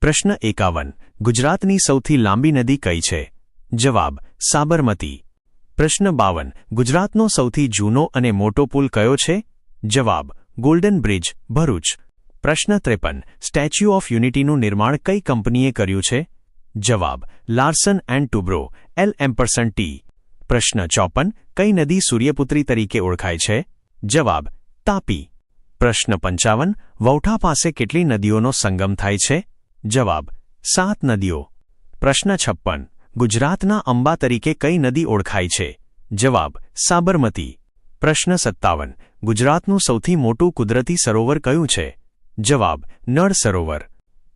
પ્રશ્ન 51. ગુજરાતની સૌથી લાંબી નદી કઈ છે? જવાબ: સાબરમતી. પ્રશ્ન 52. ગુજરાતનો સૌથી જૂનો અને મોટો પુલ કયો છે? જવાબ: ગોલ્ડન બ્રિજ, ભરૂચ. પ્રશ્ન 53. સ્ટેચ્યુ ઓફ યુનિટીનું નિર્માણ કઈ કંપનીએ કર્યું છે? જવાબ: લાર્સન એન્ડ ટુબ્રો, L&T. પ્રશ્ન 54. કઈ નદી સૂર્યપુત્રી તરીકે ઓળખાય છે? જવાબ: તાપી. પ્રશ્ન 55. વૌઠા પાસે કેટલી નદીઓનો સંગમ થાય છે? જવાબ: 7 નદીઓ. પ્રશ્ન 56. ગુજરાતના અંબા તરીકે કઈ નદી ઓળખાય છે? જવાબ: સાબરમતી. પ્રશ્ન 57. ગુજરાતનું સૌથી મોટું કુદરતી સરોવર કયું છે? જવાબ: નળ સરોવર.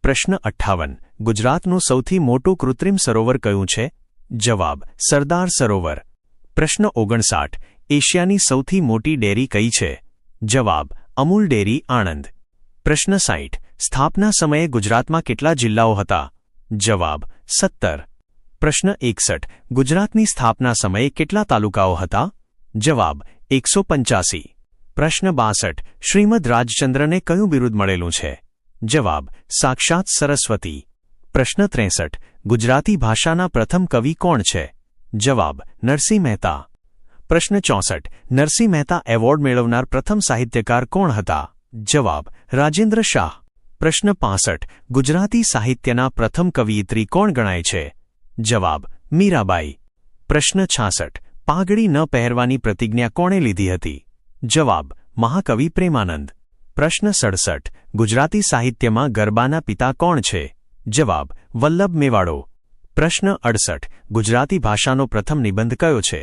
પ્રશ્ન 58. ગુજરાતનું સૌથી મોટું કૃત્રિમ સરોવર કયું છે? જવાબ: સરદાર સરોવર. પ્રશ્ન 59. એશિયાની સૌથી મોટી ડેરી કઈ છે? જવાબ: અમૂલ ડેરી, આણંદ. પ્રશ્ન 60. સ્થાપના સમયે ગુજરાતમાં કેટલા જિલ્લાઓ હતા? જવાબ: 17. પ્રશ્ન 61. ગુજરાતની સ્થાપના સમયે કેટલા તાલુકાઓ હતા? જવાબ: 185. પ્રશ્ન 62. શ્રીમદ રાજચંદ્રને કયું બિરુદ મળેલું છે? જવાબ: સાક્ષાત સરસ્વતી. પ્રશ્ન 63. ગુજરાતી ભાષાના પ્રથમ કવિ કોણ છે? જવાબ: નરસિંહ મહેતા. પ્રશ્ન 64. નરસિંહ મહેતા એવોર્ડ મેળવનાર પ્રથમ સાહિત્યકાર કોણ હતા? જવાબ: રાજેન્દ્ર શાહ. પ્રશ્ન 65. ગુજરાતી સાહિત્યના પ્રથમ કવિયત્રી કોણ ગણાય છે? જવાબ: મીરાબાઈ. પ્રશ્ન 66. પાઘડી ન પહેરવાની પ્રતિજ્ઞા કોણે લીધી હતી? જવાબ: મહાકવિ પ્રેમાનંદ. પ્રશ્ન 67. ગુજરાતી સાહિત્યમાં ગરબાના પિતા કોણ છે? જવાબ: વલ્લભ મેવાડો. પ્રશ્ન 68. ગુજરાતી ભાષાનો પ્રથમ નિબંધ કયો છે?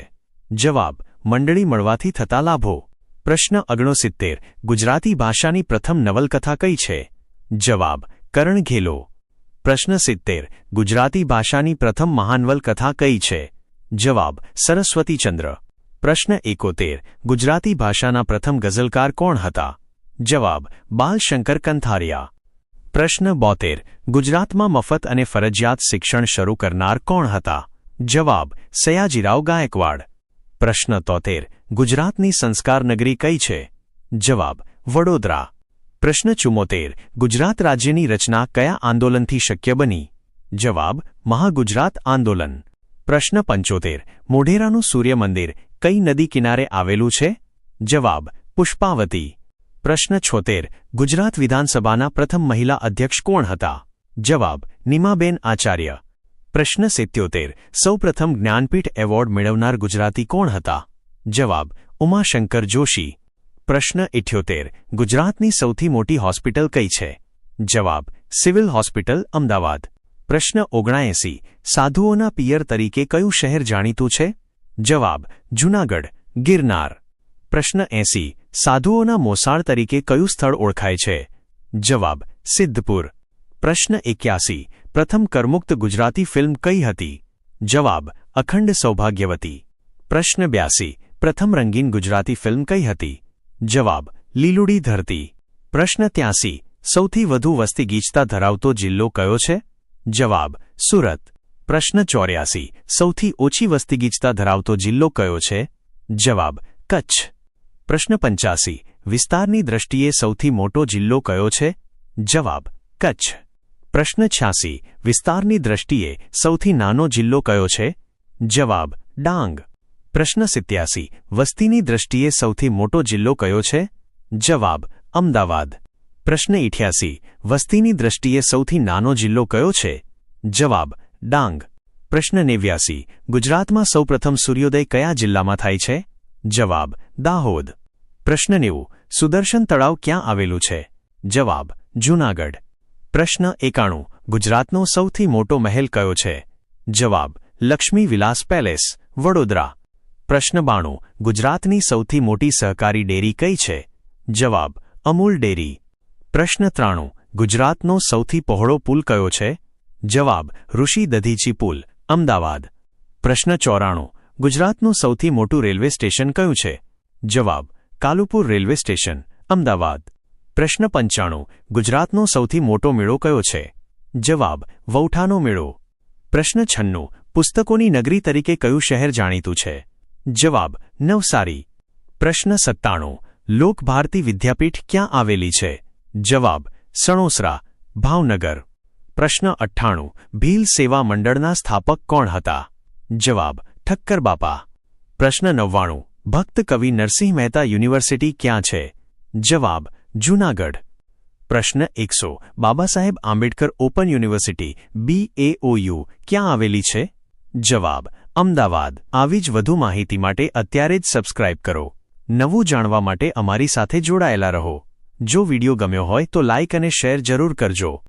જવાબ: મંડળી મળવાથી થતા લાભો. પ્રશ્ન 69. ગુજરાતી ભાષાની પ્રથમ નવલકથા કઈ છે? જવાબ: કરણ ઘેલો. પ્રશ્ન 70. ગુજરાતી ભાષાની પ્રથમ મહાનવલકથા કઈ છે? જવાબ: સરસ્વતીચંદ્ર. પ્રશ્ન 71. ગુજરાતી ભાષાના પ્રથમ ગઝલકાર કોણ હતા? જવાબ: બાલશંકર કંથારિયા. પ્રશ્ન 72. ગુજરાતમાં મફત અને ફરજિયાત શિક્ષણ શરૂ કરનાર કોણ હતા? જવાબ: સયાજીરાવ ગાયકવાડ. પ્રશ્ન 73. ગુજરાતની સંસ્કાર નગરી કઈ છે? જવાબ: વડોદરા. પ્રશ્ન 74. ગુજરાત રાજ્યની રચના કયા આંદોલનથી શક્ય બની? જવાબ: મહાગુજરાત આંદોલન. પ્રશ્ન 75. મોઢેરાનું સૂર્ય મંદિર કઈ નદી કિનારે આવેલું છે? જવાબ: પુષ્પાવતી. પ્રશ્ન 76. ગુજરાત વિધાનસભાના પ્રથમ મહિલા અધ્યક્ષ કોણ હતા? જવાબ: નીમાબેન આચાર્ય. પ્રશ્ન 77. સૌપ્રથમ જ્ઞાનપીઠ એવોર્ડ મેળવનાર ગુજરાતી કોણ હતા? જવાબ: ઉમાશંકર જોશી. પ્રશ્ન 78. ગુજરાતની સૌથી મોટી હોસ્પિટલ કઈ છે? જવાબ: સિવિલ હોસ્પિટલ, અમદાવાદ. પ્રશ્ન 79. સાધુઓના પિયર તરીકે કયું શહેર જાણીતું છે? જવાબ: જૂનાગઢ, ગિરનાર. પ્રશ્ન 80. સાધુઓના મોસાળ તરીકે કયું સ્થળ ઓળખાય છે? જવાબ: સિદ્ધપુર. પ્રશ્ન 81. પ્રથમ કરમુક્ત ગુજરાતી ફિલ્મ કઈ હતી? જવાબ: અખંડ સૌભાગ્યવતી. પ્રશ્ન 82. પ્રથમ રંગીન ગુજરાતી ફિલ્મ કઈ હતી? જવાબ: લીલુડી ધરતી. પ્રશ્ન 83. સૌથી વધુ વસ્તી ગીચતા ધરાવતો જિલ્લો કયો છે? જવાબ: સુરત. પ્રશ્ન 84. સૌથી ઓછી વસ્તી ગીચતા ધરાવતો જિલ્લો કયો છે? જવાબ: કચ્છ. પ્રશ્ન 85. વિસ્તારની દ્રષ્ટિએ સૌથી મોટો જિલ્લો કયો છે? જવાબ: કચ્છ. પ્રશ્ન 86. વિસ્તારની દ્રષ્ટિએ સૌથી નાનો જિલ્લો કયો છે? જવાબ: ડાંગ. પ્રશ્ન 87. વસ્તીની દ્રષ્ટિએ સૌથી મોટો જિલ્લો કયો છે? જવાબ: અમદાવાદ. પ્રશ્ન 88. વસ્તીની દ્રષ્ટિએ સૌથી નાનો જિલ્લો કયો છે? જવાબ: ડાંગ. પ્રશ્ન 89. ગુજરાતમાં સૌપ્રથમ સૂર્યોદય કયા જિલ્લામાં થાય છે? જવાબ: દાહોદ. પ્રશ્ન 90. સુદર્શન તળાવ ક્યાં આવેલું છે? જવાબ: જૂનાગઢ. પ્રશ્ન 91. ગુજરાતનો સૌથી મોટો મહેલ કયો છે? જવાબ: લક્ષ્મી વિલાસ પેલેસ, વડોદરા. પ્રશ્ન 92. ગુજરાતની સૌથી મોટી સહકારી ડેરી કઈ છે? જવાબ: અમૂલ ડેરી. પ્રશ્ન 93. ગુજરાતનો સૌથી પહોળો પુલ કયો છે? જવાબ: ઋષિ દધીચી પુલ, અમદાવાદ. પ્રશ્ન 94. ગુજરાતનું સૌથી મોટું રેલવે સ્ટેશન કયું છે? જવાબ: કાલુપુર રેલવે સ્ટેશન, અમદાવાદ. પ્રશ્ન 95. ગુજરાતનો સૌથી મોટો મેળો કયો છે? જવાબ: વૌઠાનો મેળો. પ્રશ્ન 96. પુસ્તકોની નગરી તરીકે કયું શહેર જાણીતું છે? જવાબ: નવસારી. પ્રશ્ન 97. લોકભારતી વિદ્યાપીઠ ક્યાં આવેલી છે? જવાબ: સણોસરા, ભાવનગર. પ્રશ્ન 98 ભીલ સેવા મંડળના સ્થાપક કોણ હતા? જવાબ ઠક્કર બાપા. પ્રશ્ન 99 ભક્ત કવિ નરસિંહ મહેતા યુનિવર્સિટી ક્યાં છે? જવાબ જૂનાગઢ. પ્રશ્ન 100 Baba Saheb Ambedkar open university BAOU ક્યાં આવેલી છે? જવાબ અમદાવાદ. આવી જ વધુ માહિતી માટે અત્યારે જ સબસ્ક્રાઇબ કરો. નવું જાણવા માટે અમારી સાથે જોડાયેલા રહો. જો વિડિયો ગમ્યો હોય તો લાઇક અને શેર જરૂર કરજો.